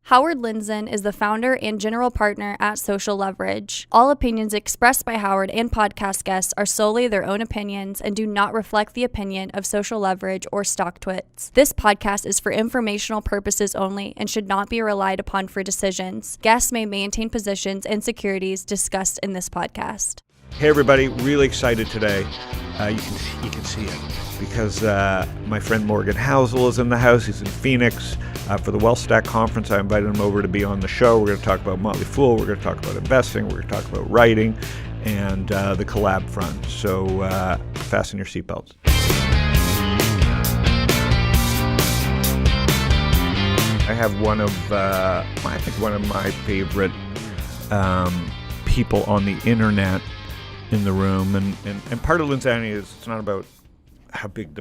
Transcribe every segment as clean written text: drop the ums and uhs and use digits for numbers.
Howard Lindzan is the founder and general partner at Social Leverage. All opinions expressed by Howard and podcast guests are solely their own opinions and do not reflect the opinion of Social Leverage or StockTwits. This podcast is for informational purposes only and should not be relied upon for decisions. Guests may maintain positions and securities discussed in this podcast. Hey everybody, really excited today. You can see it because my friend Morgan Housel is in the house. He's in Phoenix for the Wealth Stack Conference. I invited him over to be on the show. We're going to talk about Motley. We're going to talk about investing. We're going to talk about writing and the collab front. So fasten your seatbelts. I have one of my favorite people on the internet in the room, and part of Lindzanity is it's not about how big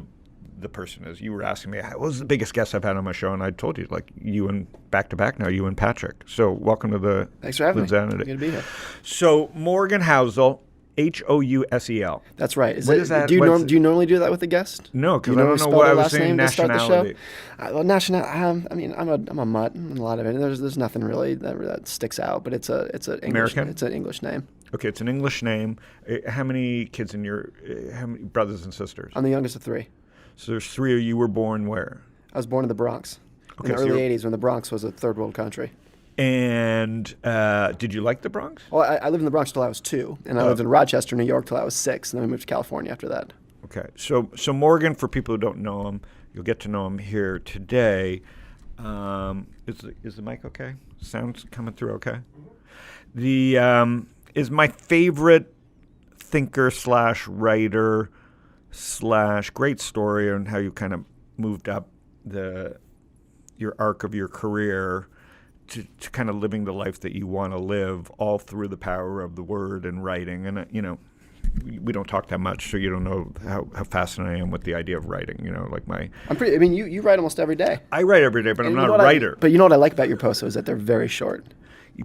the person is. You were asking me, what was the biggest guest I've had on my show, and I told you, like, you and back-to-back now, you and Patrick. So welcome to the Thanks for having Lindzanity. me. Good to be here. So Morgan Housel, Housel. That's right. What is that? Do you normally do that with the guest? No, because I don't know what I was saying. Nationality. I mean, I'm a mutt in a lot of it. There's nothing really that sticks out, but it's an English. American? It's an English name. Okay, it's an English name. How many kids how many brothers and sisters? I'm the youngest of three. So there's three of you. You were born where? I was born in the Bronx in the early 80s when the Bronx was a third world country. And did you like the Bronx? Well, I lived in the Bronx till I was 2, and I lived in Rochester, New York till I was 6, and then we moved to California after that. Okay, so Morgan, for people who don't know him, you'll get to know him here today. Is the mic okay? Sound's coming through okay? Is my favorite thinker / writer / great story on how you kind of moved up your arc of your career to kind of living the life that you want to live, all through the power of the word and writing. And we don't talk that much, so you don't know how fascinated I am with the idea of writing. You write almost every day. I write every day, but I'm not a writer. But you know what I like about your posts is that they're very short.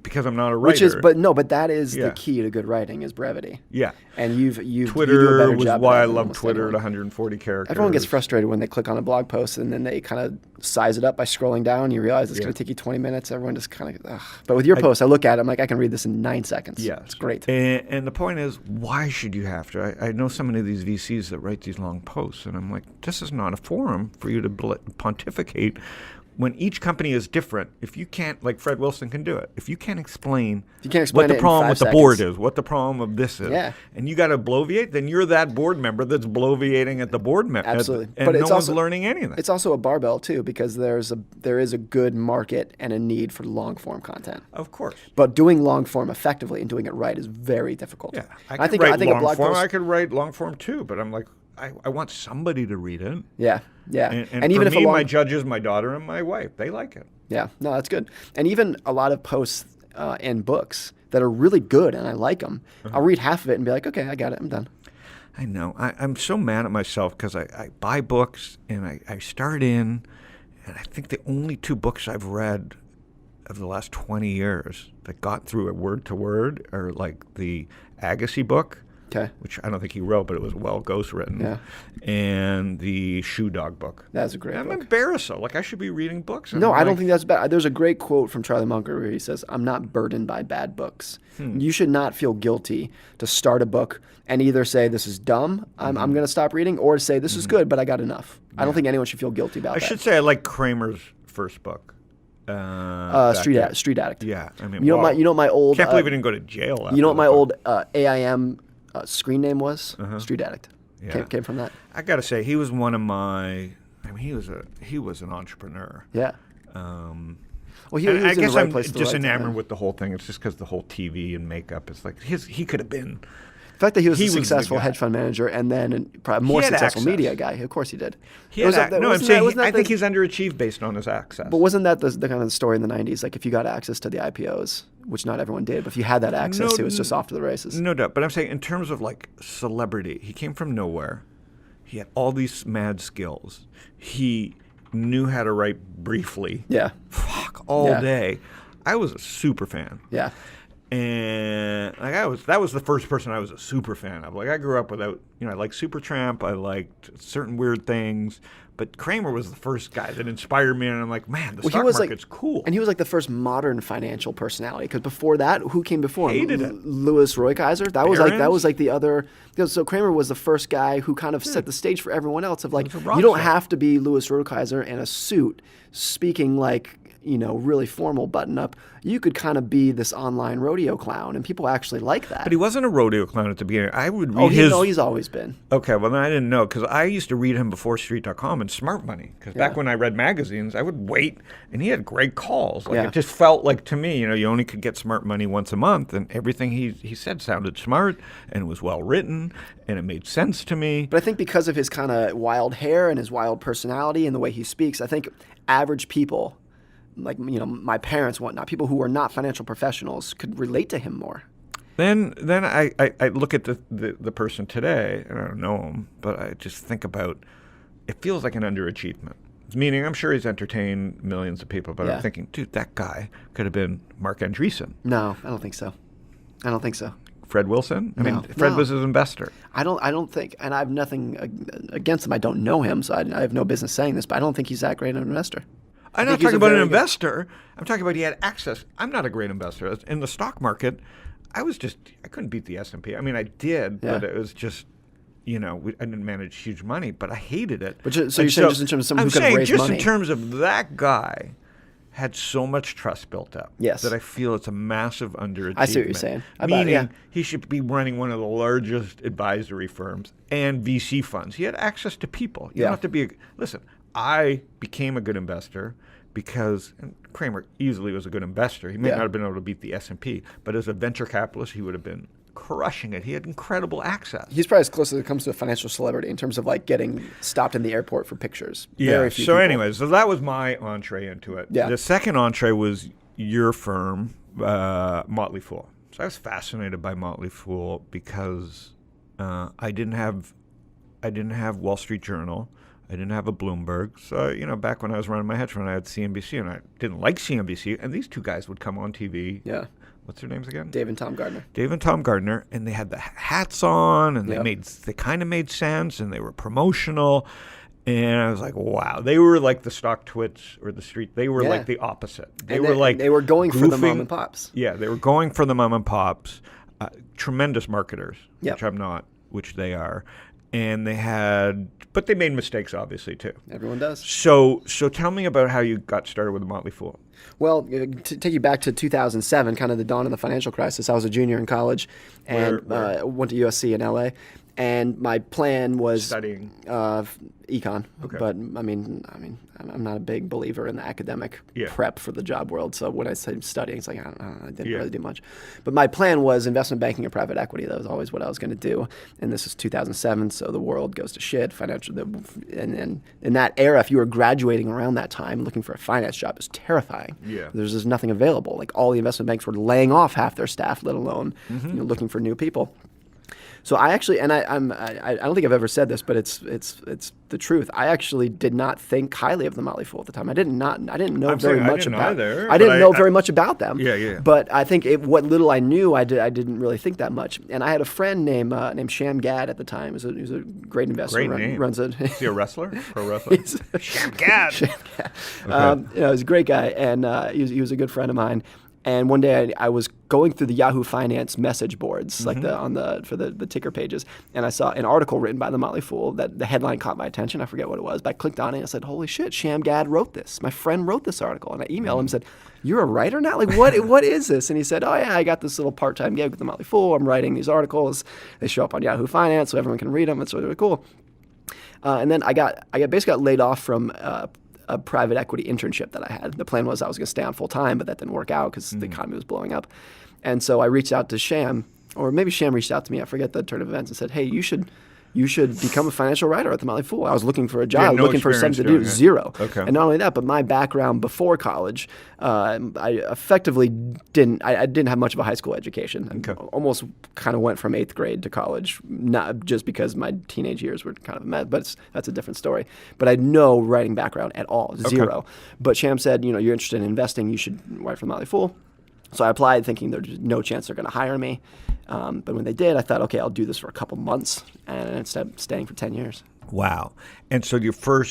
Because I'm not a writer. But that is the key to good writing is brevity. Yeah. And you Twitter do a better was job why I than love almost Twitter anyone. at 140 characters. Everyone gets frustrated when they click on a blog post and then they kind of size it up by scrolling down. You realize it's going to take you 20 minutes. Everyone just kind of, ugh. But with your post, I look at it, I'm like, I can read this in 9 seconds. Yeah. It's great. And the point is, why should you have to? I know so many of these VCs that write these long posts, and I'm like, this is not a forum for you to pontificate when each company is different. If you can't, like Fred Wilson can do it, if you can't explain what the problem with the board is, what the problem of this is, and you got to bloviate, then you're that board member that's bloviating at the board member. Absolutely. And but no one's learning anything. It's also a barbell, too, because there is a good market and a need for long-form content. Of course. But doing long-form effectively and doing it right is very difficult. Yeah. I think a blog post, I could write long-form, too, but I'm like, I want somebody to read it. Yeah. And even for me, my judge is my daughter and my wife. They like it. Yeah, no, that's good. And even a lot of posts and books that are really good and I like them, I'll read half of it and be like, okay, I got it, I'm done. I know. I'm so mad at myself because I buy books and I start in, and I think the only 2 books I've read of the last 20 years that got through it word to word are like the Agassi book. Okay. Which I don't think he wrote, but it was well ghostwritten. Yeah. And the Shoe Dog book. That's a great book. I'm embarrassed, though. Like, I should be reading books. No, I don't think that's bad. There's a great quote from Charlie Munger where he says, I'm not burdened by bad books. You should not feel guilty to start a book and either say, this is dumb, I'm going to stop reading, or say, this is good, but I got enough. I don't think anyone should feel guilty about that. I should say I like Kramer's first book. Street Addict. Yeah. I mean, you know my old... Can't believe he didn't go to jail. You know what my old AIM screen name was? Street Addict. Yeah. Came from that. I got to say, he was one of my... I mean, he was an entrepreneur. Yeah. Well, he was I in guess the right I'm place at the just right enamored time. with the whole thing. It's just because the whole TV and makeup is like he could have been. The fact that he was a the successful guy. hedge fund manager and then probably more successful media guy. Of course he did. I'm saying I think he's underachieved based on his access. But wasn't that the kind of the story in the 90s? Like if you got access to the IPOs, which not everyone did, but if you had that access, it was just off to the races. No doubt. But I'm saying in terms of like celebrity, he came from nowhere. He had all these mad skills. He knew how to write briefly. Yeah. All day. I was a super fan. Yeah. And that was the first person I was a super fan of. Like I grew up without, I liked Supertramp, I liked certain weird things, but Kramer was the first guy that inspired me, and I'm like, man, the stock market's cool. And he was like the first modern financial personality, because before that, who came before him? Hated it. Louis Roykaiser. That was like the other. So Kramer was the first guy who kind of set the stage for everyone else. Of like, you don't have to be Louis Roykaiser in a suit speaking like, really formal button up. You could kind of be this online rodeo clown, and people actually like that. But he wasn't a rodeo clown at the beginning. I would read his... No, he's always been. Okay, well, then I didn't know, because I used to read him before Street.com and Smart Money, because back when I read magazines, I would wait, and he had great calls. Like it just felt like, to me, you only could get Smart Money once a month, and everything he said sounded smart, and was well written, and it made sense to me. But I think because of his kind of wild hair and his wild personality and the way he speaks, I think average people, like my parents, whatnot, people who are not financial professionals, could relate to him more. Then I look at the person today, and I don't know him, but I just think about, it feels like an underachievement. Meaning, I'm sure he's entertained millions of people, but I'm thinking, dude, that guy could have been Mark Andreessen. No, I don't think so. Fred Wilson? I mean, Fred was his investor. I don't think, and I have nothing against him. I don't know him, so I have no business saying this, but I don't think he's that great an investor. I'm not talking about an investor. I'm talking about he had access. I'm not a great investor. In the stock market, I couldn't beat the S&P. I mean, I did, but it was just, I didn't manage huge money, but I hated it. But you're saying just in terms of someone who could have raised money? I'm saying just in terms of that guy had so much trust built up that I feel it's a massive underachievement. I see what you're saying. Meaning he should be running one of the largest advisory firms and VC funds. He had access to people. You don't have to be listen, I became a good investor because Kramer easily was a good investor. He may not have been able to beat the S&P, but as a venture capitalist, he would have been crushing it. He had incredible access. He's probably as close as it comes to a financial celebrity in terms of like getting stopped in the airport for pictures. Yeah. Very few people. Anyways, so that was my entree into it. Yeah. The second entree was your firm, Motley Fool. So I was fascinated by Motley Fool because I didn't have Wall Street Journal. I didn't have a Bloomberg. So, back when I was running my hedge fund, I had CNBC, and I didn't like CNBC. And these two guys would come on TV. Yeah. What's their names again? Dave and Tom Gardner. Dave and Tom Gardner, and they had the hats on, and they kind of made sense, and they were promotional. And I was like, wow. They were like the stock twits or the street. They were like the opposite. They were going for the mom and pops. Yeah, they were going for the mom and pops. Tremendous marketers, which I'm not, which they are. And but they made mistakes, obviously, too. Everyone does. So tell me about how you got started with the Motley Fool. Well, to take you back to 2007, kind of the dawn of the financial crisis, I was a junior in college and went to USC in LA. And my plan was studying econ, but I mean, I'm not a big believer in the academic prep for the job world. So when I said studying, it's like I didn't really do much. But my plan was investment banking and private equity. That was always what I was going to do. And this is 2007, so the world goes to shit. And in that era, if you were graduating around that time, looking for a finance job is terrifying. Yeah, there's just nothing available. Like all the investment banks were laying off half their staff, let alone looking for new people. So I actually, and I don't think I've ever said this, but it's the truth. I actually did not think highly of the Motley Fool at the time. I didn't know very much about them. I didn't know very much about them. Yeah. But I think what little I knew, I didn't really think that much. And I had a friend named Sham Gad at the time. He was a great investor. Great name. Is he a wrestler? Pro wrestler? Sham Gad. Sham Gad. Okay. He's a great guy, and he was a good friend of mine. And one day I was going through the Yahoo Finance message boards, like for the ticker pages, and I saw an article written by the Motley Fool that the headline caught my attention. I forget what it was, but I clicked on it and I said, "Holy shit, Sham Gad wrote this. My friend wrote this article." And I emailed him and said, "You're a writer now? Like what is this?" And he said, "Oh yeah, I got this little part-time gig with the Motley Fool. I'm writing these articles. They show up on Yahoo Finance so everyone can read them. It's really cool." And then I basically got laid off from a private equity internship that I had. The plan was I was going to stay on full time, but that didn't work out because the economy was blowing up. And so I reached out to Sham, or maybe Sham reached out to me. I forget the turn of events, and said, "Hey, you should become a financial writer at the Motley Fool." I was looking for a job, looking for something to do. Zero. Okay. And not only that, but my background before college, I effectively didn't have much of a high school education. I almost kind of went from 8th grade to college, not just because my teenage years were kind of a mess, but that's a different story. But I had no writing background at all, zero. But Sham said, "You're interested in investing, you should write for the Motley Fool." So I applied thinking there's no chance they're going to hire me. But when they did, I thought, okay, I'll do this for a couple months, and instead of staying for 10 years. Wow. And so do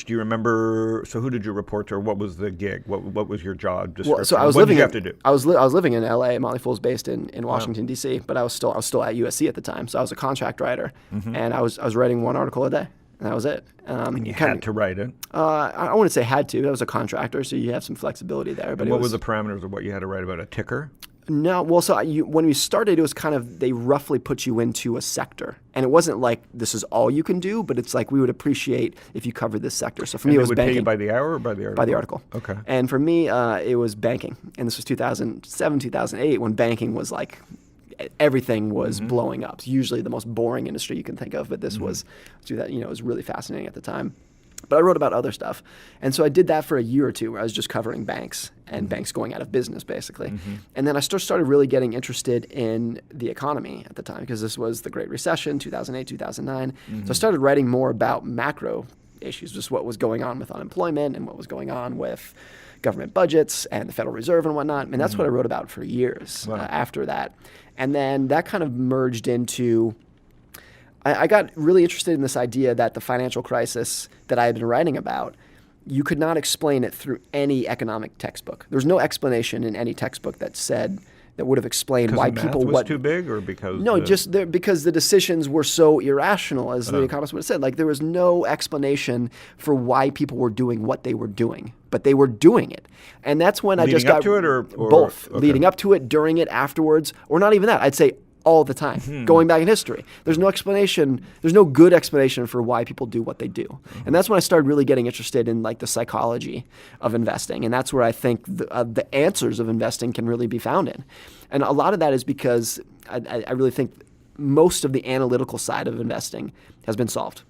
you remember, so who did you report to, or what was the gig? What was your job description? Well, so I was what living did you have to do? I was living in LA. Motley Fool was based in Washington, D.C., but I was still at USC at the time. So I was a contract writer, and I was writing one article a day, and that was it. And you had to write it? I wouldn't say had to. I was a contractor, so you have some flexibility there. But what were the parameters of what you had to write about? A ticker? No, well, so when we started, it was kind of, they roughly put you into a sector. And it wasn't like this is all you can do, but it's like we would appreciate if you covered this sector. So for me, it was would banking. Pay you by the hour or by the article? By the article. Okay. And for me, it was banking. And this was 2007, 2008, when banking was like, everything was blowing up. It's usually the most boring industry you can think of, but this was, it was really fascinating at the time. But I wrote about other stuff. And so I did that for a year or two where I was just covering banks and banks going out of business, basically. And then I started really getting interested in the economy at the time because this was the Great Recession, 2008, 2009. So I started writing more about macro issues, just what was going on with unemployment and what was going on with government budgets and the Federal Reserve and whatnot. And that's what I wrote about for years after that. And then that kind of merged into... I got really interested in this idea that the financial crisis that I had been writing about, you could not explain it through any economic textbook. There was no explanation in any textbook that would have explained why people was too big, or because because the decisions were so irrational, as the economist would have said. Like there was no explanation for why people were doing what they were doing, but they were doing it, and that's when I just got leading up to it, or both, okay. Leading up to it, during it, afterwards, or not even that. I'd say all the time, going back in history. There's no explanation. There's no good explanation for why people do what they do. And that's when I started really getting interested in like the psychology of investing. And that's where I think the answers of investing can really be found in. And a lot of that is because I really think most of the analytical side of investing has been solved.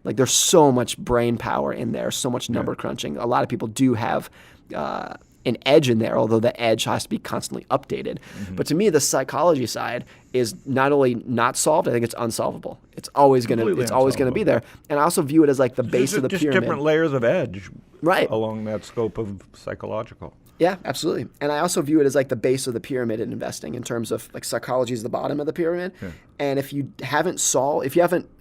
Like there's so much brain power in there, so much number crunching. A lot of people do have an edge in there, although the edge has to be constantly updated. But to me, the psychology side is not only not solved, I think it's unsolvable. It's always going to be there. And I also view it as like the base of the pyramid. Just different layers of edge right along that scope of psychological. Yeah, absolutely. And I also view it as like the base of the pyramid in investing in terms of like psychology is the bottom of the pyramid. Yeah. And if you haven't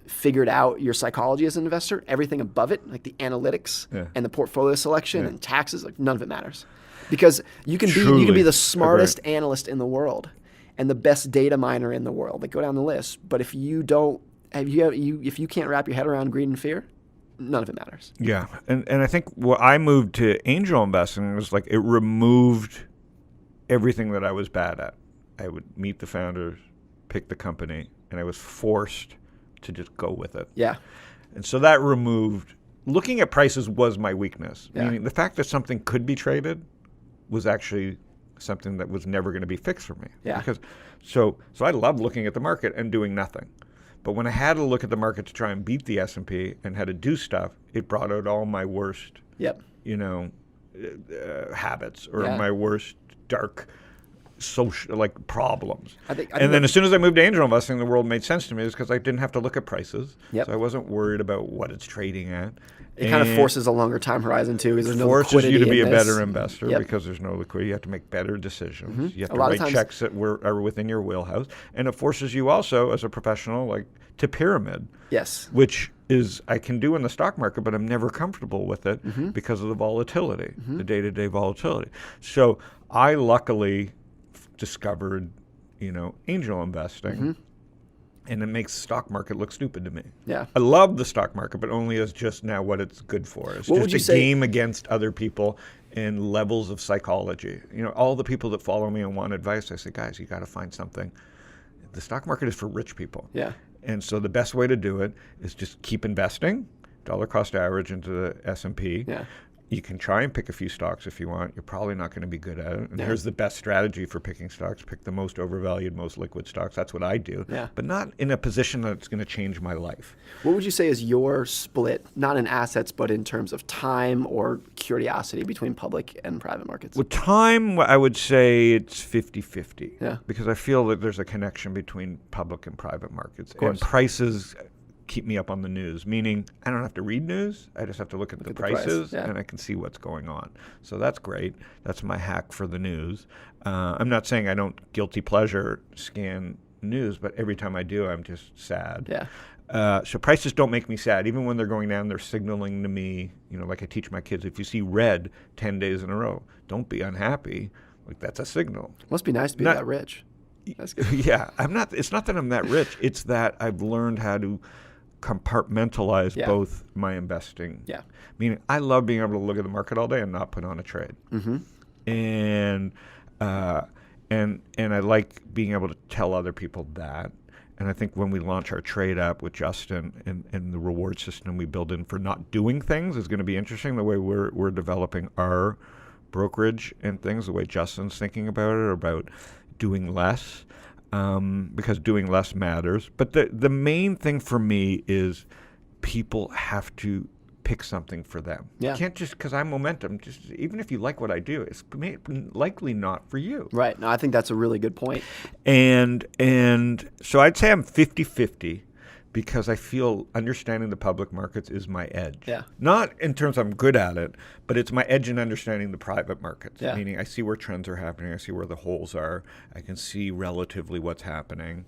figured out your psychology as an investor, everything above it, like the analytics and the portfolio selection and taxes, like none of it matters. Because you can be the smartest analyst in the world and the best data miner in the world. Like go down the list. But if you can't wrap your head around greed and fear, none of it matters. Yeah. And I think what I moved to angel investing was like it removed everything that I was bad at. I would meet the founders, pick the company, and I was forced to just go with it. Yeah. And so that removed, looking at prices was my weakness. Yeah. Meaning the fact that something could be traded was actually something that was never going to be fixed for me. Yeah. Because so I loved looking at the market and doing nothing. But when I had to look at the market to try and beat the S&P and had to do stuff, it brought out all my worst, habits or my worst dark social problems. And then as soon as I moved to angel investing, the world made sense to me. Is because I didn't have to look at prices. Yep. So I wasn't worried about what it's trading at. It kind of forces a longer time horizon too. Because there's no forces liquidity you to be a in better this. investor because there's no liquidity. You have to make better decisions. You have to A lot of write times- checks that are within your wheelhouse. And it forces you also, as a professional, to pyramid. Yes. Which is I can do in the stock market, but I'm never comfortable with it because of the volatility, the day-to-day volatility. So I luckily discovered, angel investing. And it makes the stock market look stupid to me. Yeah. I love the stock market, but only as just now what it's good for. It's just a game against other people and levels of psychology. All the people that follow me and want advice, I say, guys, you got to find something. The stock market is for rich people. Yeah. And so the best way to do it is just keep investing, dollar cost average into the S&P. Yeah. You can try and pick a few stocks if you want. You're probably not going to be good at it. And here's the best strategy for picking stocks. Pick the most overvalued, most liquid stocks. That's what I do. Yeah. But not in a position that's going to change my life. What would you say is your split, not in assets, but in terms of time or curiosity between public and private markets? With time, I would say it's 50-50. Yeah. Because I feel that there's a connection between public and private markets. Of course. And prices keep me up on the news, meaning I don't have to read news. I just have to look at the prices and I can see what's going on. So that's great. That's my hack for the news. I'm not saying I don't guilty pleasure scan news, but every time I do, I'm just sad. Yeah. So prices don't make me sad. Even when they're going down, they're signaling to me, like I teach my kids, if you see red 10 days in a row, don't be unhappy. Like, that's a signal. Must be nice to be that rich. That's good. Yeah. It's not that I'm that rich. It's that I've learned how to compartmentalize both my investing. Yeah. Meaning I love being able to look at the market all day and not put on a trade. Mm-hmm. And I like being able to tell other people that. And I think when we launch our trade app with Justin and the reward system we build in for not doing things is going to be interesting. The way we're developing our brokerage and things, the way Justin's thinking about it, or about doing less, because doing less matters. But the main thing for me is people have to pick something for them. Yeah. You can't just, because I'm momentum, just even if you like what I do, it's likely not for you. Right. No, I think that's a really good point. And so I'd say I'm 50-50 because I feel understanding the public markets is my edge. Yeah. Not in terms I'm good at it, but it's my edge in understanding the private markets. Yeah. Meaning I see where trends are happening. I see where the holes are. I can see relatively what's happening.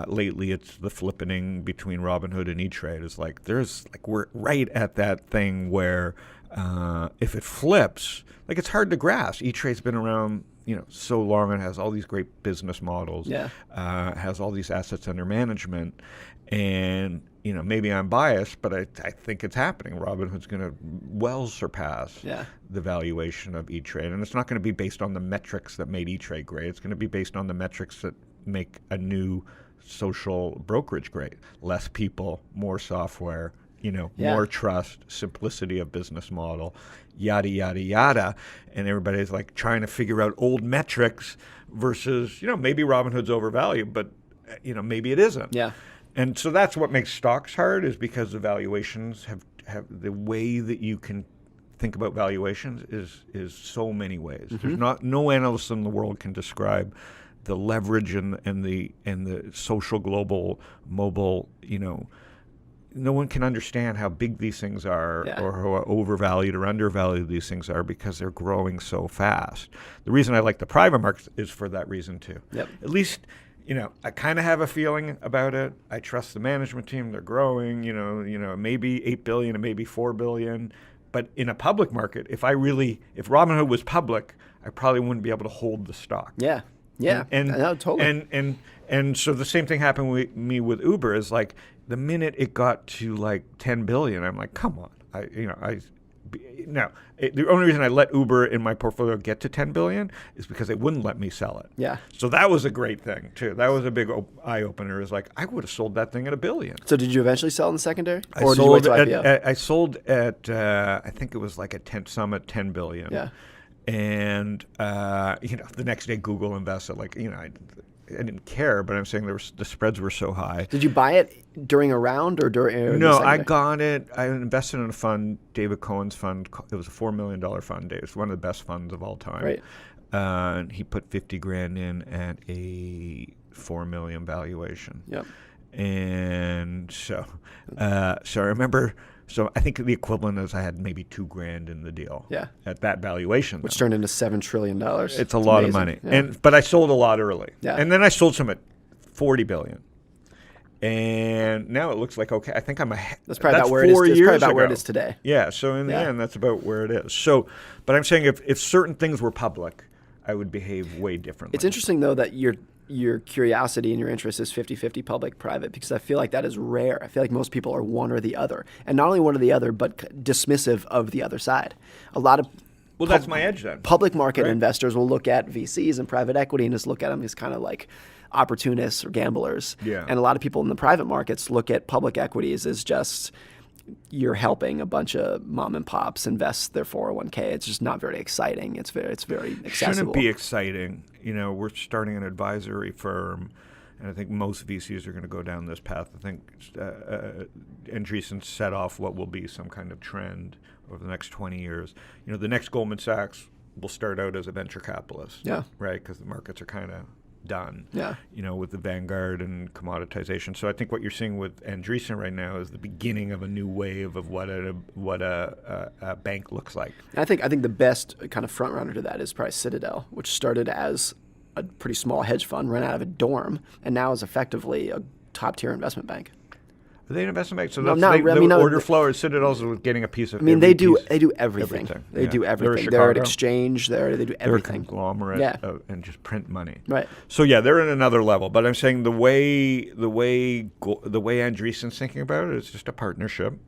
Lately, it's the flippening between Robinhood and E-Trade. It's like we're right at that thing where if it flips, like it's hard to grasp. E-Trade's been around so long and has all these great business models. Yeah. Has all these assets under management. And, maybe I'm biased, but I think it's happening. Robinhood's going to well surpass the valuation of E-Trade. And it's not going to be based on the metrics that made E-Trade great. It's going to be based on the metrics that make a new social brokerage great. Less people, more software, more trust, simplicity of business model, yada, yada, yada. And everybody's like trying to figure out old metrics versus, maybe Robinhood's overvalued, but, maybe it isn't. Yeah. And so that's what makes stocks hard, is because the valuations have the way that you can think about valuations is so many ways. Mm-hmm. There's no analyst in the world can describe the leverage and the social global mobile, no one can understand how big these things are or how overvalued or undervalued these things are because they're growing so fast. The reason I like the private markets is for that reason too. Yep. At least, I kind of have a feeling about it. I trust the management team. They're growing, maybe 8 billion and maybe 4 billion. But in a public market, if Robinhood was public, I probably wouldn't be able to hold the stock. Yeah. Yeah, no, totally. And so the same thing happened with me with Uber. Is like the minute it got to like 10 billion, I'm like, come on. The only reason I let Uber in my portfolio get to 10 billion is because they wouldn't let me sell it. Yeah. So that was a great thing too. That was a big eye opener. Is like I would have sold that thing at $1 billion. So did you eventually sell in the secondary, or did you wait till IPO? I sold at I think it was like at 10 billion. Yeah. And the next day Google invested I didn't care, but I'm saying the spreads were so high. Did you buy it during a round or during? No, I got it. I invested in a fund, David Cohen's fund. It was a $4 million fund. It was one of the best funds of all time. Right. And he put $50,000 in at a $4 million valuation. Yep. And so I remember. So I think the equivalent is I had maybe $2,000 in the deal. Yeah. At that valuation, which turned into $7 trillion. It's a lot of money. Yeah. But I sold a lot early. Yeah. And then I sold some at 40 billion. And now it looks like okay. I think I'm ahead. That's probably about where it is. That's probably about where it is today. Yeah. So in the end, that's about where it is. So, but I'm saying if certain things were public, I would behave way differently. It's interesting though that your curiosity and your interest is 50-50 public-private, because I feel like that is rare. I feel like most people are one or the other. And not only one or the other, but dismissive of the other side. A lot of that's my edge then. Public market investors will look at VCs and private equity and just look at them as kind of like opportunists or gamblers. Yeah. And a lot of people in the private markets look at public equities as just you're helping a bunch of mom and pops invest their 401k. It's just not very exciting. It's very accessible. Shouldn't be exciting. We're starting an advisory firm, and I think most VCs are going to go down this path. I think Andreessen set off what will be some kind of trend over the next 20 years. The next Goldman Sachs will start out as a venture capitalist. Yeah. Right, because the markets are kind of done. Yeah. With the Vanguard and commoditization. So I think what you're seeing with Andreessen right now is the beginning of a new wave of what a bank looks like. And I think the best kind of front runner to that is probably Citadel, which started as a pretty small hedge fund, ran out of a dorm, and now is effectively a top tier investment bank. Are they an investment bank? So No, the order flow or Citadel's getting a piece of. They do everything. They do everything. They're at exchange. They do everything. They're a conglomerate and just print money. Right. So they're in another level. But I'm saying the way Andreessen's thinking about it is just a partnership.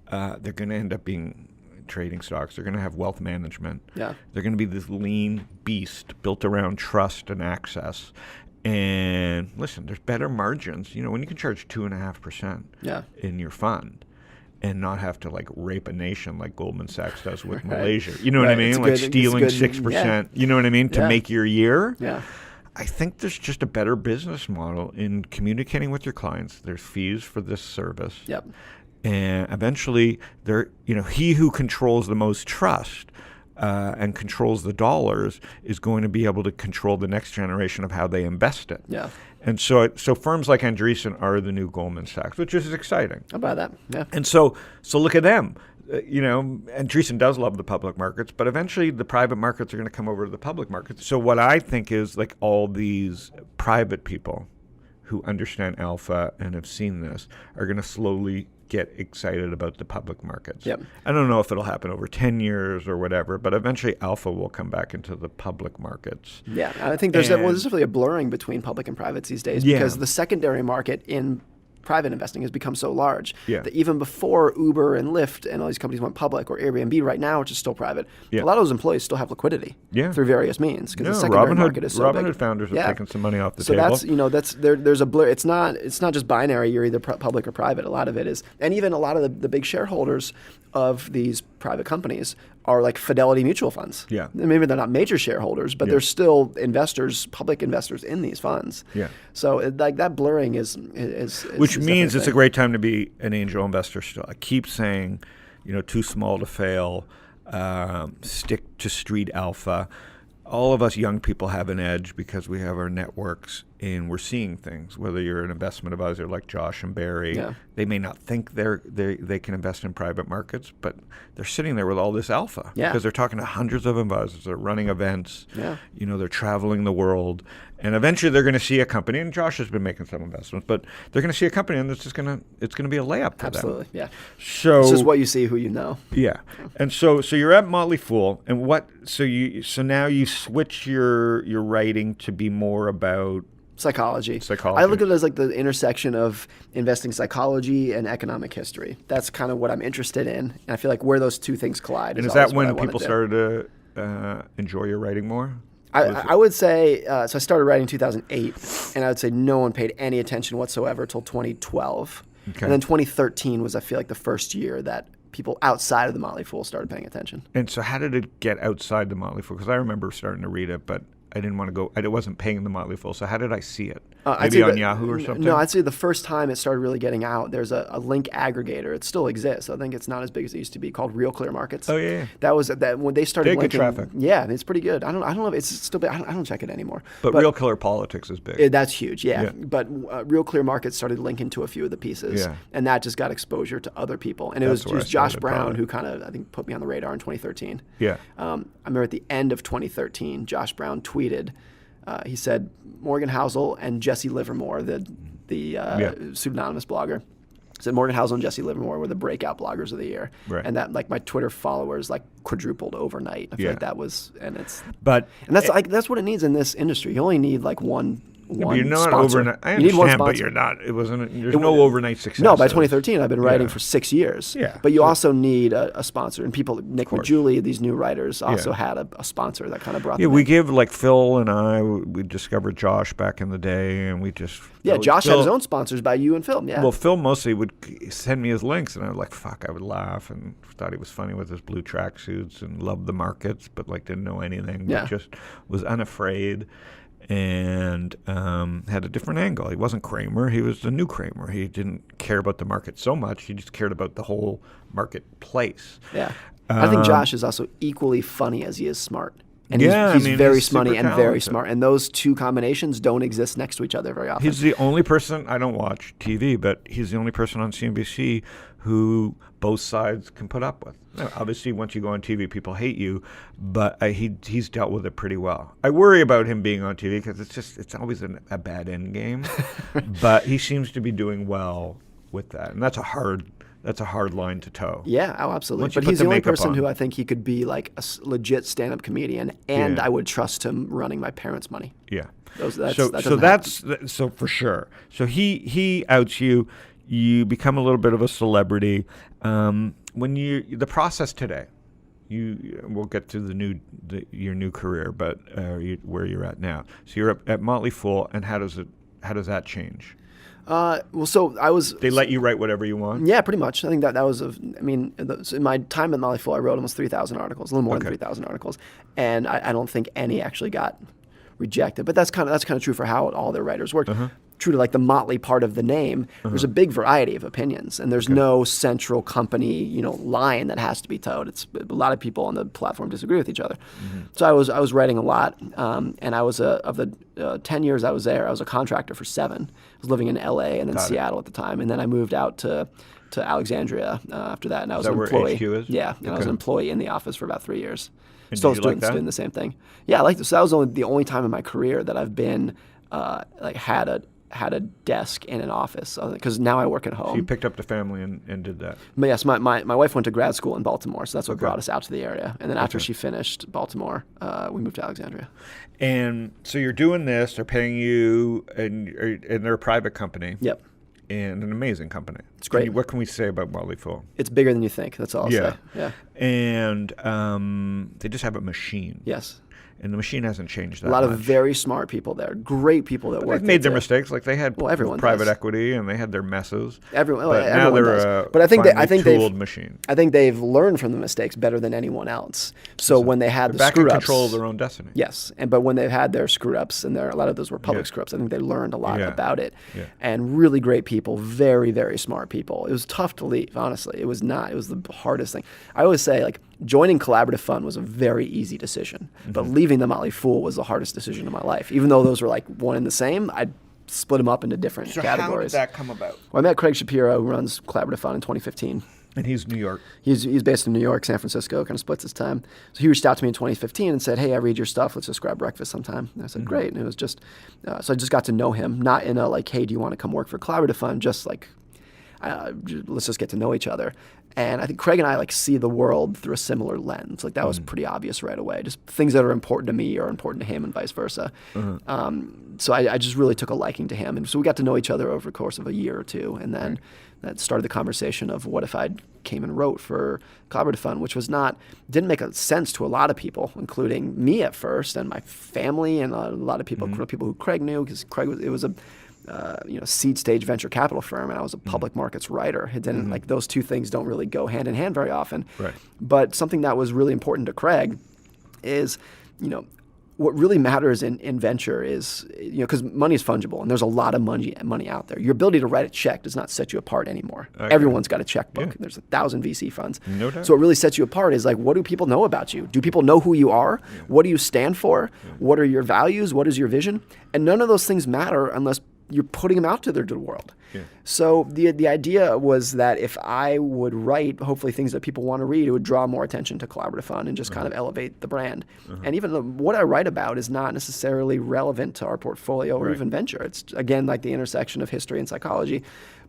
They're going to end up being trading stocks. They're going to have wealth management. Yeah. They're going to be this lean beast built around trust and access. And listen, there's better margins. When you can charge 2.5% in your fund and not have to rape a nation like Goldman Sachs does with Malaysia. You know what I mean? Stealing 6%. Yeah. You know what I mean? To make your year. Yeah. I think there's just a better business model in communicating with your clients. There's fees for this service. Yep. And eventually, he who controls the most trust and controls the dollars is going to be able to control the next generation of how they invest it. Yeah. And so firms like Andreessen are the new Goldman Sachs, which is exciting. I'll buy that. Yeah. And so look at them. Andreessen does love the public markets, but eventually the private markets are going to come over to the public markets. So what I think is all these private people who understand alpha and have seen this are going to slowly get excited about the public markets. Yep. I don't know if it'll happen over 10 years or whatever, but eventually alpha will come back into the public markets. Yeah, I think there's definitely a blurring between public and privates these days because the secondary market in private investing has become so large that even before Uber and Lyft and all these companies went public, or Airbnb right now, which is still private, a lot of those employees still have liquidity through various means because the secondary market is so big. Robinhood founders have taken some money off the table. So that's there's a blur. It's not just binary. You're either public or private. A lot of it is, and even a lot of the big shareholders of these private companies are like Fidelity mutual funds. Yeah. Maybe they're not major shareholders, but they're still investors, public investors in these funds. Yeah. So that blurring is which means it's a great time to be an angel investor still. I keep saying, too small to fail, stick to street alpha. All of us young people have an edge because we have our networks and we're seeing things. Whether you're an investment advisor like Josh and Barry, they may not think they can invest in private markets, but they're sitting there with all this alpha because they're talking to hundreds of advisors. They're running events. Yeah. They're traveling the world, and eventually they're going to see a company. And Josh has been making some investments, but they're going to see a company, and it's going to be a layup for them. Absolutely, yeah. So it's just what you see, who you know. Yeah, and so you're at Motley Fool, and so now you switch your writing to be more about psychology. I look at it as like the intersection of investing psychology and economic history. That's kind of what I'm interested in, and I feel like where those two things collide. And is that when people started to enjoy your writing more? I would say, so I started writing in 2008, and I would say no one paid any attention whatsoever until 2012. Okay. And then 2013 was, I feel like, the first year that people outside of the Motley Fool started paying attention. And so how did it get outside the Motley Fool? Because I remember starting to read it, but I didn't want to go. I wasn't paying the Motley Fool. So how did I see it? Maybe on Yahoo or something? No, I'd say the first time it started really getting out, there's a link aggregator. It still exists. I think it's not as big as it used to be, called Real Clear Markets. Oh yeah. That was when they started linking. Good traffic. Yeah, it's pretty good. I don't know if it's still big. I don't check it anymore. But Real Clear Politics is big. That's huge. Yeah. But Real Clear Markets started linking to a few of the pieces, and that just got exposure to other people. And it was Josh Brown who kind of, I think, put me on the radar in 2013. Yeah. I remember at the end of 2013, Josh Brown tweeted. He said Morgan Housel and Jesse Livermore, the pseudonymous blogger, said Morgan Housel and Jesse Livermore were the breakout bloggers of the year, and that my Twitter followers quadrupled overnight. I feel like that was, and that's what it needs in this industry. You only need one. You're not sponsor. Overnight. I understand, but you're not. There's no overnight success. No, by 2013, I've been writing for 6 years. Yeah. But you also need a sponsor, and people, Nick and Julie, these new writers, also had a sponsor that kind of brought them in. We give Phil and I. We discovered Josh back in the day, and we just Josh had his own sponsors by you and Phil. Yeah. Well, Phil mostly would send me his links, and I was like, "Fuck!" I would laugh and thought he was funny with his blue tracksuits and loved the markets, but didn't know anything. But just was unafraid. And had a different angle. He wasn't Kramer. He was the new Kramer. He didn't care about the market so much. He just cared about the whole marketplace. Yeah. I think Josh is also equally funny as he is smart. And Yeah, he's I mean, very he's super smarty and very talented. smart. And those two combinations don't exist next to each other very often. He's the only person, I don't watch TV, but he's the only person on CNBC who both sides can put up with. Now, obviously, once you go on TV, people hate you, but he's dealt with it pretty well. I worry about him being on TV because it's always a bad end game, but he seems to be doing well with that, and that's a hard line to toe. Yeah, oh, absolutely. Once you But put he's the the only makeup person on. who I think he could be like a legit stand-up comedian, and Yeah. I would trust him running my parents' money. Yeah. That So doesn't that's for sure. So he outs you. You become a little bit of a celebrity. When the process today, we'll get to your new career, but where you're at now. So you're at Motley Fool, and how does that change? Well, so I was. They let you write whatever you want? Yeah, pretty much. I think that was. In my time at Motley Fool, I wrote almost 3,000 articles, a little more than 3,000 articles, and I don't think any actually got rejected. But that's kind of true for how all their writers work. True to like the Motley part of the name, there's a big variety of opinions, and there's no central company, line that has to be towed. It's a lot of people on the platform disagree with each other. So I was writing a lot, and I was of the 10 years I was there, I was a contractor for 7. I was living in LA and then Seattle at the time, and then I moved out to Alexandria after that, and I was that an where employee. HQ is? Yeah, and I was an employee in the office for about 3 years. And Still did you like that? doing the same thing. Yeah, I liked it. So that was the only time in my career that I've been had a desk in an office, because now I work at home. So you picked up the family and did that. But yes, my wife went to grad school in Baltimore, so that's what brought us out to the area. And then after she finished Baltimore, we moved to Alexandria. And so you're doing this, they're paying you, and they're a private company. Yep. And an amazing company. It's great. What can we say about Motley Fool? It's bigger than you think, that's all I'll say. Yeah. And they just have a machine. Yes. And the machine hasn't changed that A lot of much. very smart people there, great people that work They've made their there, too. mistakes. Like they had everyone private does. equity, and they had their messes. Now Now they're does. But I think finely they've tooled machine. I think they've learned from the mistakes better than anyone else. So when they had They're the back in screw-ups, control of their own destiny. yes, but when they've had their screw-ups, and a lot of those were public screw-ups, I think they learned a lot about it. Yeah. And really great people, very, very smart people. It was tough to leave, honestly. It was not. It was the hardest thing. I always say, like, joining Collaborative Fund was a very easy decision, but leaving the Motley Fool was the hardest decision of my life. Even though those were like one and the same, I'd split them up into different categories. How did that come about? Well, I met Craig Shapiro, who runs Collaborative Fund, in 2015. And he's New York. He's based in New York, San Francisco, kind of splits his time. So he reached out to me in 2015 and said, hey, I read your stuff. Let's just grab breakfast sometime. And I said, great. And it was just, so I just got to know him, not in a like, hey, do you want to come work for Collaborative Fund? Just like, let's just get to know each other. And I think Craig and I like see the world through a similar lens. Like that was pretty obvious right away. Just things that are important to me are important to him and vice versa. So I just really took a liking to him. And so we got to know each other over the course of a year or two. And then that started the conversation of what if I came and wrote for Collaborative Fund, which didn't make a sense to a lot of people, including me at first and my family and a lot of people, people who Craig knew, because it was a seed stage venture capital firm, and I was a public markets writer. It didn't like those two things don't really go hand in hand very often. Right. But something that was really important to Craig is, what really matters in venture is, because money is fungible and there's a lot of money out there. Your ability to write a check does not set you apart anymore. Okay. Everyone's got a checkbook. Yeah. There's 1,000 VC funds. No doubt. So what really sets you apart is like, what do people know about you? Do people know who you are? Yeah. What do you stand for? Yeah. What are your values? What is your vision? And none of those things matter unless you're putting them out to the world. Yeah. So the idea was that if I would write, hopefully things that people want to read, it would draw more attention to Collaborative Fund and just kind of elevate the brand. And even what I write about is not necessarily relevant to our portfolio or even venture. It's, again, like the intersection of history and psychology.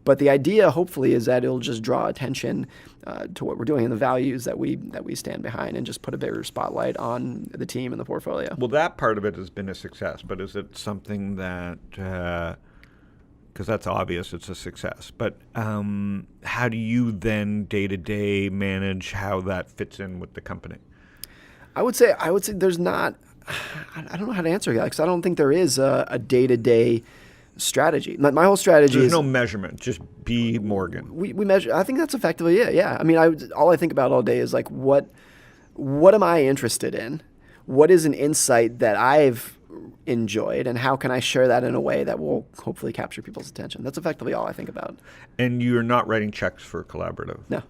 But the idea, hopefully, is that it'll just draw attention to what we're doing and the values that we stand behind, and just put a bigger spotlight on the team and the portfolio. Well, that part of it has been a success, but is it something that... because that's obvious, it's a success. But how do you then day-to-day manage how that fits in with the company? I would say there's not, I don't know how to answer that, because I don't think there is a day-to-day strategy. My whole strategy There's is... no measurement, just be Morgan. We measure, I think that's effectively it, yeah. I mean, all I think about all day is like, what am I interested in? What is an insight that I've enjoyed, and how can I share that in a way that will hopefully capture people's attention? That's effectively all I think about. And you're not writing checks for Collaborative? No.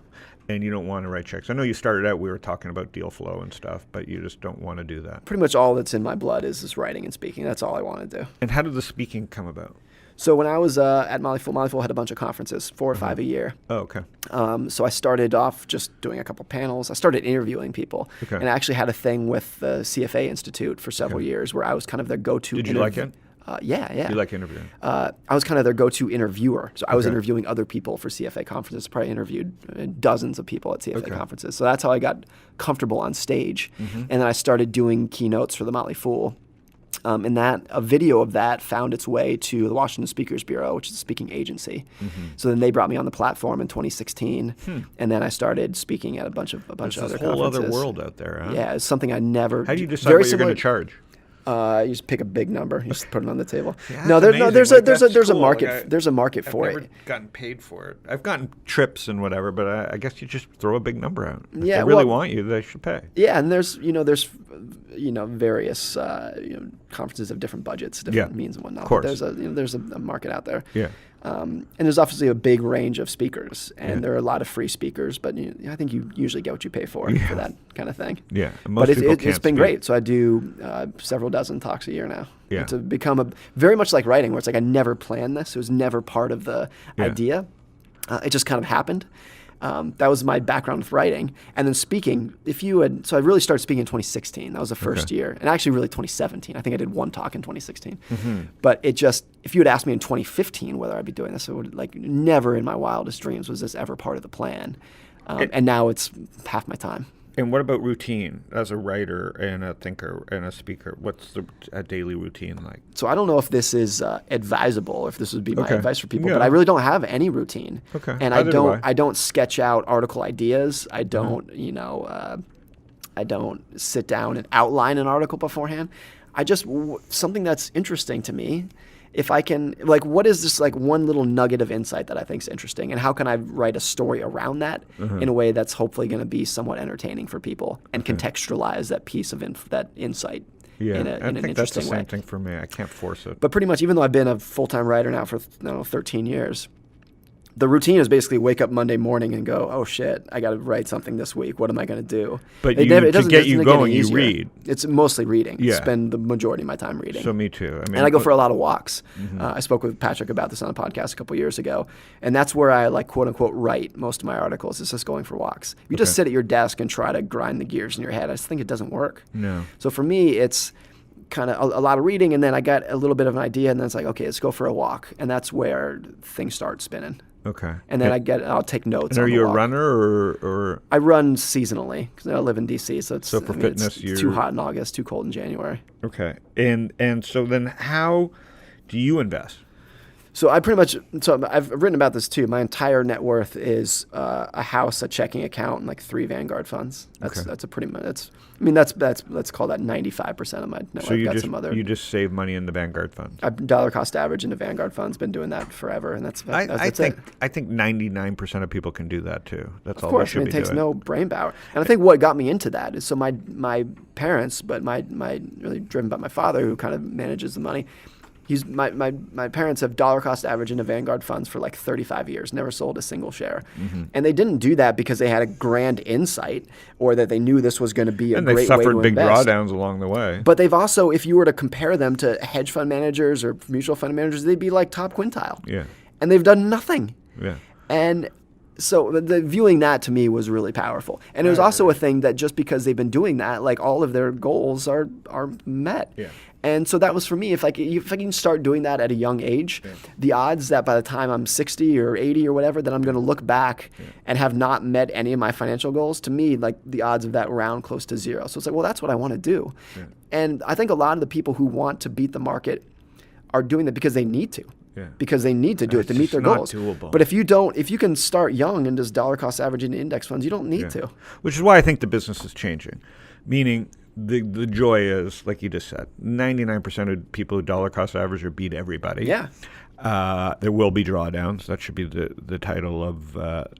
And you don't want to write checks. I know you started out, we were talking about deal flow and stuff, but you just don't want to do that. Pretty much all that's in my blood is writing and speaking. That's all I want to do. And how did the speaking come about? So when I was at Motley had a bunch of conferences, 4 or 5 a year. Oh, okay. So I started off just doing a couple panels. I started interviewing people. Okay. And I actually had a thing with the CFA Institute for several years where I was kind of their go-to. Did you like it? Yeah. You like interviewing? I was kind of their go-to interviewer. So I was interviewing other people for CFA conferences. Probably interviewed dozens of people at CFA conferences. So that's how I got comfortable on stage. And then I started doing keynotes for the Motley Fool. And a video of that found its way to the Washington Speakers Bureau, which is a speaking agency. So then they brought me on the platform in 2016, and then I started speaking at a bunch of other conferences. There's a whole other world out there, huh? Yeah, it's something I never. How do you decide what you're going to charge? You just pick a big number. You just put it on the table. Yeah, there's a cool. market. There's a market I've for never it. gotten paid for it. I've gotten trips and whatever, but I guess you just throw a big number out. If Yeah, they really want you, they should pay. Yeah, and there's various conferences of different budgets, different means and whatnot. Of course. But there's a market out there. Yeah. And there's obviously a big range of speakers, and there are a lot of free speakers, but I think you usually get what you pay for that kind of thing. Yeah, But it's been great. So I do several dozen talks a year now. Yeah. To become very much like writing, where it's like I never planned this. It was never part of the idea. It just kind of happened. That was my background with writing. And then speaking, so I really started speaking in 2016. That was the first year. And actually really 2017. I think I did one talk in 2016. But if you had asked me in 2015 whether I'd be doing this, it would never in my wildest dreams was this ever part of the plan. And now it's half my time. And what about routine as a writer and a thinker and a speaker? What's a daily routine like? So I don't know if this is advisable, if this would be my advice for people, Yeah. but I really don't have any routine. Okay. And I don't sketch out article ideas. I don't, I don't sit down and outline an article beforehand. I just something that's interesting to me. If I can, what is this one little nugget of insight that I think is interesting, and how can I write a story around that in a way that's hopefully going to be somewhat entertaining for people and contextualize that piece of that insight in an interesting way. I think that's the same thing for me. I can't force it. But pretty much, even though I've been a full-time writer now for 13 years, the routine is basically wake up Monday morning and go, oh shit, I got to write something this week. What am I going to do? But to get you going, you read. It's mostly reading. Yeah. Spend the majority of my time reading. So me too. And I go for a lot of walks. I spoke with Patrick about this on a podcast a couple years ago, and that's where I quote unquote write most of my articles. It's just going for walks. You just sit at your desk and try to grind the gears in your head. I just think it doesn't work. No. So for me, it's kind of a lot of reading, and then I got a little bit of an idea, and then it's like, okay, let's go for a walk, and that's where things start spinning. Okay. And then I'll take notes. And are you a runner or? I run seasonally because I live in DC, so for fitness, it's too hot in August, too cold in January. Okay. And so then how do you invest? So I've written about this too. My entire net worth is a house, a checking account, and 3 Vanguard funds. That's a pretty much. Let's call that 95% of my net worth. So you just save money in the Vanguard funds. Dollar cost average in the Vanguard funds. Been doing that forever, and that's I think 99% of people can do that too. That's all. Of course, they should be doing. It takes no brain power. And I think what got me into that is so my parents, but my really driven by my father, who kind of manages the money. My parents have dollar cost average into Vanguard funds for 35 years, never sold a single share. And they didn't do that because they had a grand insight or that they knew this was going to be a great way to invest. And they suffered big drawdowns along the way. But they've also, if you were to compare them to hedge fund managers or mutual fund managers, they'd be top quintile. Yeah. And they've done nothing. Yeah. And so the viewing that to me was really powerful. And it was also a thing that just because they've been doing that, all of their goals are met. Yeah. And so that was for me. If I can start doing that at a young age, the odds that by the time I'm 60 or 80 or whatever, that I'm going to look back and have not met any of my financial goals, to me, the odds of that round close to zero. So it's well, that's what I want to do. Yeah. And I think a lot of the people who want to beat the market are doing that because they need to. Yeah. Because they need to do it to meet their goals. Doable. But if you can start young and just dollar cost average into index funds, you don't need to. Which is why I think the business is changing. Meaning the joy is, like you just said, 99% of people who dollar cost average or beat everybody. Yeah. There will be drawdowns. That should be the title of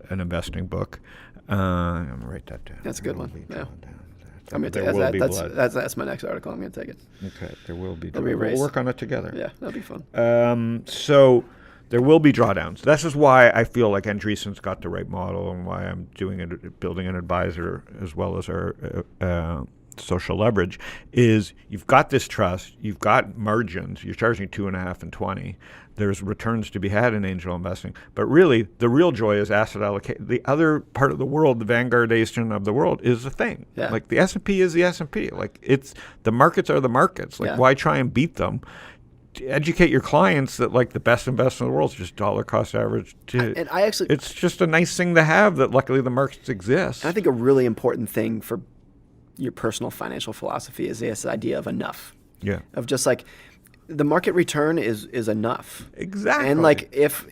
an investing book. I'm going to write that down. That's a good one. Yeah. I'm going to take that's my next article. I'm going to take it. Okay. There will be. We'll work on it together. Yeah, that'll be fun. So There will be drawdowns. This is why I feel like Andreessen's got the right model, and why I'm doing it, building an advisor as well as our social leverage. Is you've got this trust, you've got margins, you're charging 2.5 and 20. There's returns to be had in angel investing, but really the real joy is asset allocation. The other part of the world, the vanguardization of the world, is the thing. Yeah. Like the S&P is the S&P. Like it's the markets are the markets. Like why try and beat them? Educate your clients that like the best investment in the world is just dollar cost average. It's just a nice thing to have that luckily the markets exist. I think a really important thing for your personal financial philosophy is this idea of enough. Yeah. Of just like the market return is enough. Exactly. And like if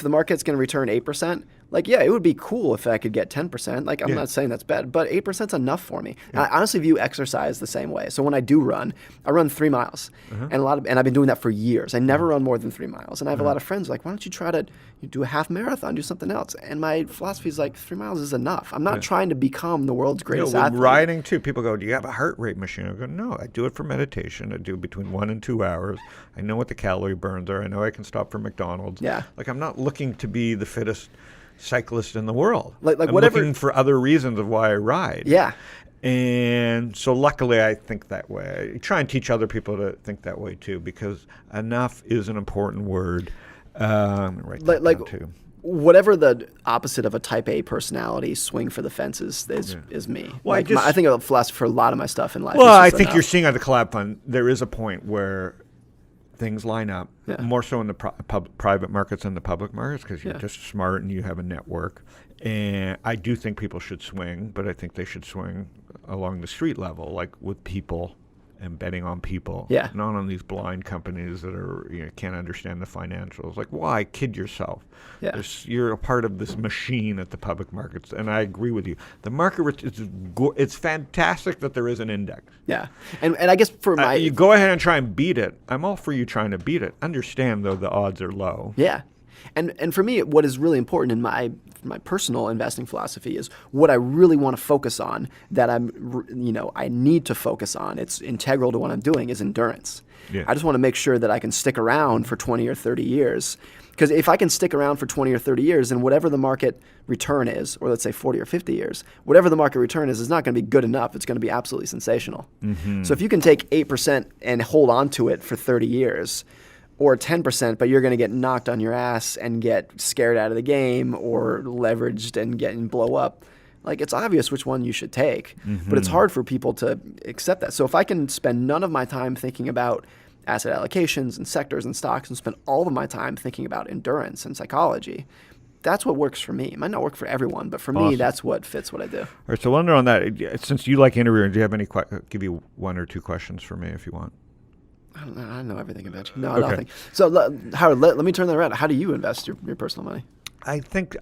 the market's going to return 8%, like, yeah, it would be cool if I could get 10%. Like, I'm not saying that's bad, but 8% is enough for me. And I honestly view exercise the same way. So when I do run, I run 3 miles, and I've been doing that for years. I never run more than 3 miles. And I have a lot of friends like, why don't you try to do a half marathon, do something else? And my philosophy is like, 3 miles is enough. I'm not trying to become the world's greatest athlete. Riding too, people go, do you have a heart rate machine? I go, no, I do it for meditation. I do between 1 and 2 hours. I know what the calorie burns are. I know I can stop for McDonald's. Yeah. Like, I'm not looking to be the fittest cyclist in the world. Like I'm whatever, looking for other reasons of why I ride. Yeah. And so luckily I think that way. I try and teach other people to think that way too, because enough is an important word. Write that down too. Whatever the opposite of a type A personality, swing for the fences is me. Well, like I think a philosophy for a lot of my stuff in life. Well, I think you're seeing at the Collab Fund, there is a point where things line up, more so in the private markets than the public markets, because you're just smart and you have a network. And I do think people should swing, but I think they should swing along the street level, like with people and betting on people, not on these blind companies that are can't understand the financials. Like, why kid yourself? Yeah. You're a part of this machine at the public markets, and I agree with you. The market, it's fantastic that there is an index. Yeah, and I guess for my you go ahead and try and beat it. I'm all for you trying to beat it. Understand though the odds are low. Yeah. And for me, what is really important in my personal investing philosophy is what I really want to focus on, that I need to focus on. It's integral to what I'm doing, is endurance. Yeah. I just want to make sure that I can stick around for 20 or 30 years. Because if I can stick around for 20 or 30 years, then whatever the market return is, or let's say 40 or 50 years, whatever the market return is not going to be good enough. It's going to be absolutely sensational. Mm-hmm. So if you can take 8% and hold on to it for 30 years, or 10%, but you're going to get knocked on your ass and get scared out of the game, or leveraged and blow up. Like, it's obvious which one you should take, but it's hard for people to accept that. So if I can spend none of my time thinking about asset allocations and sectors and stocks, and spend all of my time thinking about endurance and psychology, that's what works for me. It might not work for everyone, but for me, that's what fits what I do. All right. So wonder on that, since you like interviewing, do you have any? Give you 1 or 2 questions for me if you want. I don't know everything about you. No, nothing. So, Howard, let me turn that around. How do you invest your personal money? I think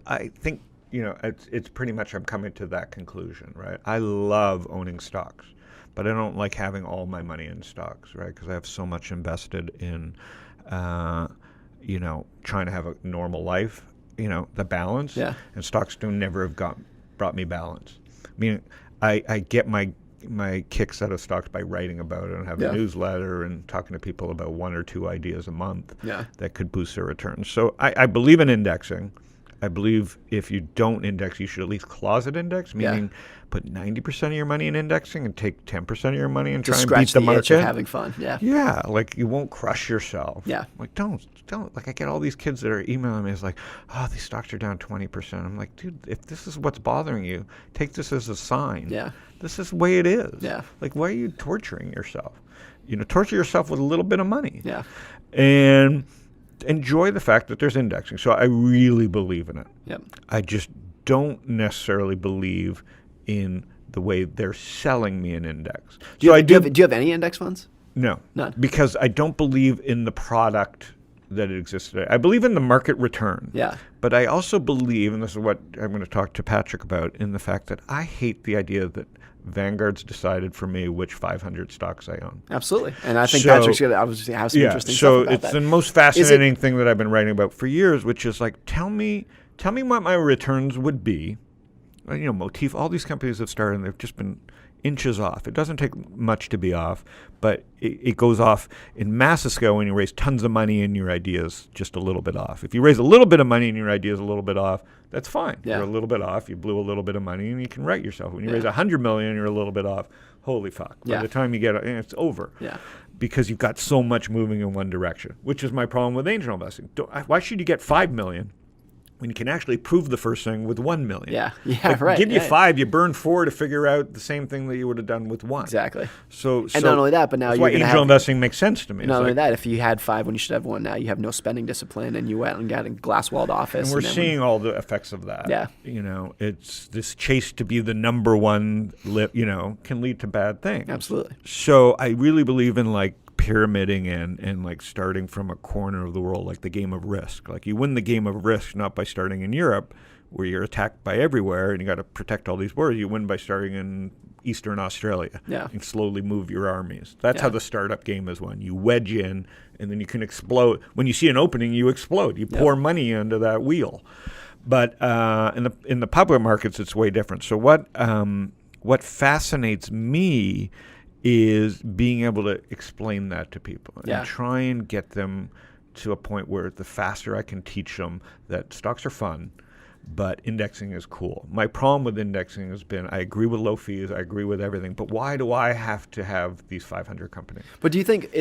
it's pretty much I'm coming to that conclusion, right? I love owning stocks, but I don't like having all my money in stocks, right? Because I have so much invested in, trying to have a normal life, the balance. Yeah. And stocks never have brought me balance. I mean, I get my kicks out of stocks by writing about it and have a newsletter and talking to people about 1 or 2 ideas a month that could boost their returns. So I believe in indexing. I believe if you don't index, you should at least closet index, meaning put 90% of your money in indexing and take 10% of your money and try and beat the market. Itch of having fun. Yeah. Yeah, like you won't crush yourself. Yeah. Like don't. Like I get all these kids that are emailing me. It's like, oh, these stocks are down 20%. I'm like, dude, if this is what's bothering you, take this as a sign. Yeah. This is the way it is. Yeah. Like, why are you torturing yourself? Torture yourself with a little bit of money. Yeah. And enjoy the fact that there's indexing. So I really believe in it. Yep. I just don't necessarily believe in the way they're selling me an index. Do you have any index funds? No. None. Because I don't believe in the product that it exists today. I believe in the market return. Yeah. But I also believe, and this is what I'm going to talk to Patrick about, in the fact that I hate the idea that Vanguard's decided for me which 500 stocks I own. Absolutely. And I think Patrick's going to obviously have some interesting stuff about that. So it's the most fascinating thing that I've been writing about for years, which is like, tell me what my returns would be. Motif, all these companies have started and they've just been, inches off. It doesn't take much to be off, but it goes off in massive scale when you raise tons of money and your idea's just a little bit off. If you raise a little bit of money and your idea's a little bit off, that's fine. Yeah. You're a little bit off. You blew a little bit of money, and you can right yourself. When you raise $100 million and you're a little bit off, holy fuck. By the time you get it, it's over. Yeah. Because you've got so much moving in one direction, which is my problem with angel investing. Why should you get $5 million when you can actually prove the first thing with $1 million? Yeah, right. Give you 5, you burn 4 to figure out the same thing that you would have done with 1. Exactly. So not only that, but now that's you're why going to angel investing makes sense to me. Not only that, if you had 5 when you should have 1, now you have no spending discipline, and you went and got a glass-walled office. And we're seeing all the effects of that. Yeah. It's this chase to be the number one, can lead to bad things. Absolutely. So I really believe in pyramiding and like starting from a corner of the world, like the game of Risk. Like you win the game of Risk not by starting in Europe, where you're attacked by everywhere and you got to protect all these borders. You win by starting in Eastern Australia and slowly move your armies. That's how the startup game is won. You wedge in, and then you can explode. When you see an opening, you explode. You pour money into that wheel. But in the public markets, it's way different. So what fascinates me is being able to explain that to people and try and get them to a point where the faster I can teach them that stocks are fun, but indexing is cool. My problem with indexing has been I agree with low fees, I agree with everything, but why do I have to have these 500 companies? But do you think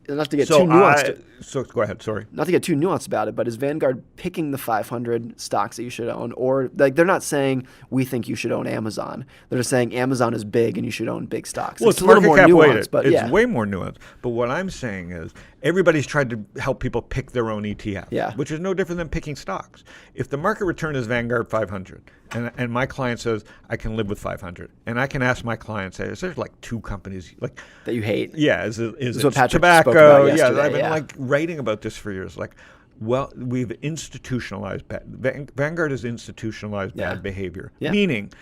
not to get too nuanced? So go ahead, sorry. Not to get too nuanced about it, but is Vanguard picking the 500 stocks that you should own? Or they're not saying we think you should own Amazon. They're just saying Amazon is big and you should own big stocks. Well, it's a little more nuanced, but it's way more nuanced. But what I'm saying is everybody's tried to help people pick their own ETF, which is no different than picking stocks. If the market return is Vanguard 500, and my client says I can live with 500, and I can ask my client, say, is there like 2 companies that you hate? Yeah, is it Patrick tobacco? spoke about yesterday, I've been writing about this for years. Well, we've institutionalized Vanguard has institutionalized bad behavior, meaning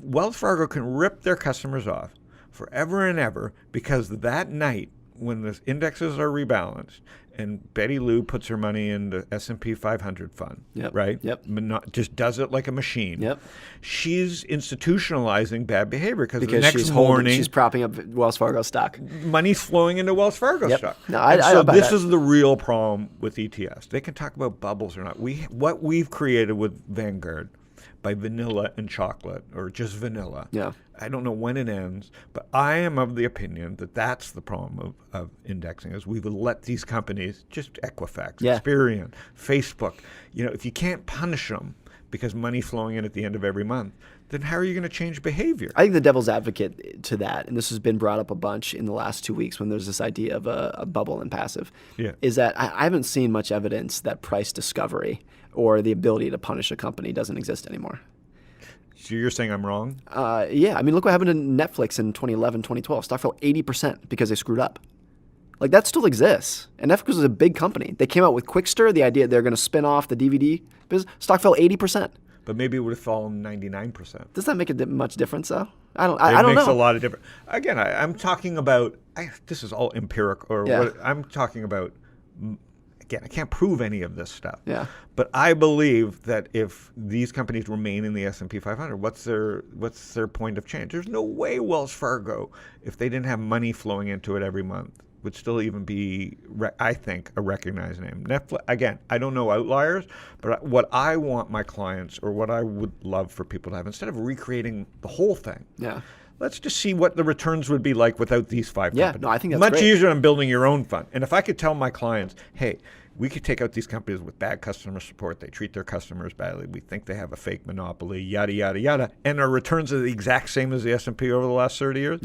Wells Fargo can rip their customers off forever and ever because that night when the indexes are rebalanced and Betty Lou puts her money in the S&P 500 fund, right? But just does it like a machine. She's institutionalizing bad behavior because the next morning she's propping up Wells Fargo stock. Money's flowing into Wells Fargo stock. No, so this is the real problem with ETFs. They can talk about bubbles or not. What we've created with Vanguard by vanilla and chocolate, or just vanilla. I don't know when it ends, but I am of the opinion that that's the problem of indexing, is we've let these companies, just Equifax, Experian, Facebook, if you can't punish them because money's flowing in at the end of every month, then how are you going to change behavior? I think the devil's advocate to that, and this has been brought up a bunch in the last 2 weeks when there's this idea of a bubble and passive, is that I haven't seen much evidence that price discovery or the ability to punish a company doesn't exist anymore. So you're saying I'm wrong? Yeah. I mean, look what happened to Netflix in 2011, 2012. Stock fell 80% because they screwed up. That still exists. And Netflix was a big company. They came out with Quickster, the idea they're going to spin off the DVD business. Stock fell 80%. But maybe it would have fallen 99%. Does that make much difference, though? I don't know. It makes a lot of difference. Again, I'm talking about, this is all empirical. I'm talking about, again, I can't prove any of this stuff. But I believe that if these companies remain in the S&P 500, what's their point of change? There's no way Wells Fargo, if they didn't have money flowing into it every month, would still even be, I think, a recognized name. Netflix, again, I don't know outliers, but what I want my clients, or what I would love for people to have, instead of recreating the whole thing, let's just see what the returns would be like without these 5 companies. No, I think that's much great. easier than building your own fund. And if I could tell my clients, hey, we could take out these companies with bad customer support. They treat their customers badly. We think they have a fake monopoly, yada, yada, yada. And our returns are the exact same as the S&P over the last 30 years.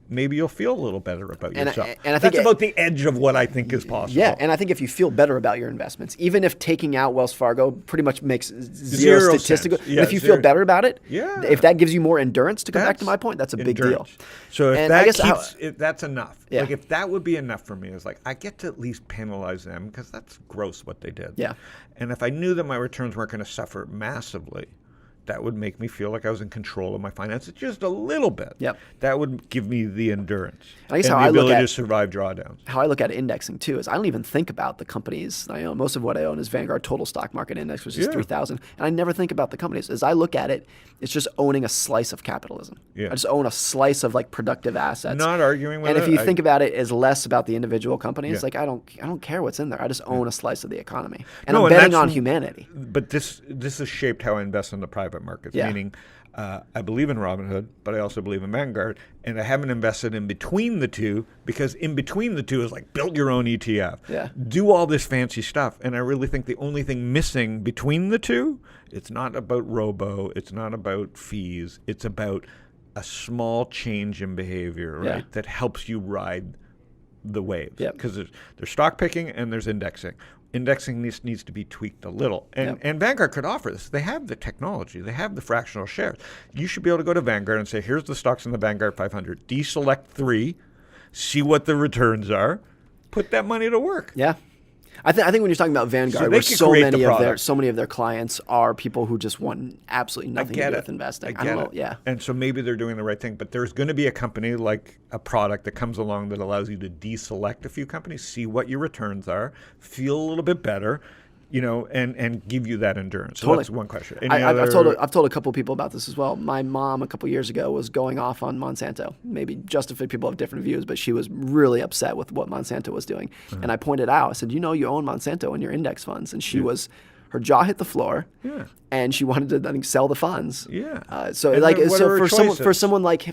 Maybe you'll feel a little better about yourself. And I think that's about the edge of what I think is possible. Yeah, and I think if you feel better about your investments, even if taking out Wells Fargo pretty much makes zero statistical, if you feel better about it, if that gives you more endurance, to come back to my point, that's a big deal. So if that's enough. If that would be enough for me, it's I get to at least penalize them because that's gross what they did. And if I knew that my returns weren't going to suffer massively, that would make me feel like I was in control of my finances just a little bit. Yep. That would give me the endurance I guess and how the I look ability at to survive drawdowns. how I look at indexing too is I don't even think about the companies I own. Most of what I own is Vanguard Total Stock Market Index, which is 3,000, and I never think about the companies. As I look at it, it's just owning a slice of capitalism. Yeah. I just own a slice of like productive assets. Not arguing with and it. if you think about it as less about the individual companies, Yeah. like I don't care what's in there. I just own a slice of the economy, and No, I'm and betting that's- on humanity. But this has shaped how I invest in the private markets, Yeah. meaning I believe in Robinhood, but I also believe in Vanguard, and I haven't invested in between the two because in between the two is like build your own ETF, Yeah. do all this fancy stuff, and I really think the only thing missing between the two, it's not about robo, it's not about fees, it's about a small change in behavior, right, Yeah. that helps you ride the waves. Yep. Because there's stock picking and there's indexing. Indexing needs to be tweaked a little. Yep. And Vanguard could offer this. They have the technology. They have the fractional shares. You should be able to go to Vanguard and say, here's the stocks in the Vanguard 500. Deselect 3, see what the returns are, put that money to work. Yeah. I think when you're talking about Vanguard, they where could so create the many of their clients are people who just want absolutely nothing to do with investing. I don't know. Yeah. And so maybe they're doing the right thing, but there's going to be a company like a product that comes along that allows you to deselect a few companies, see what your returns are, feel a little bit better, and give you that endurance. So Totally. that's one question. I've told a couple people about this as well. My mom a couple years ago was going off on Monsanto. Maybe justified, people have different views, but she was really upset with what Monsanto was doing. And I pointed out, I said, you own Monsanto in your index funds. And she was, her jaw hit the floor. Yeah. And she wanted to, I think, sell the funds. Yeah. So And like, then what are her for choices? someone like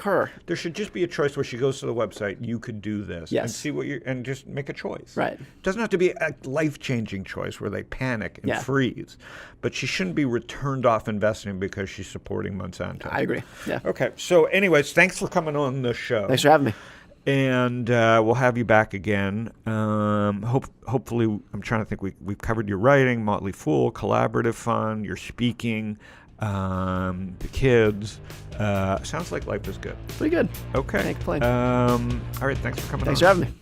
her, There should just be a choice where she goes to the website, you could do this, and Yes. see and just make a choice. Right. It doesn't have to be a life-changing choice where they panic and Yeah. freeze, but she shouldn't be returned off investing because she's supporting Monsanto. I agree. Yeah. Okay. So anyways, thanks for coming on the show. Thanks for having me. And we'll have you back again. Hopefully, I'm trying to think. We've covered your writing, Motley Fool, collaborative fun, your speaking, the kids. Sounds like life is good. Pretty good. Okay. Can't complain. All right. Thanks for coming on. Thanks for having me.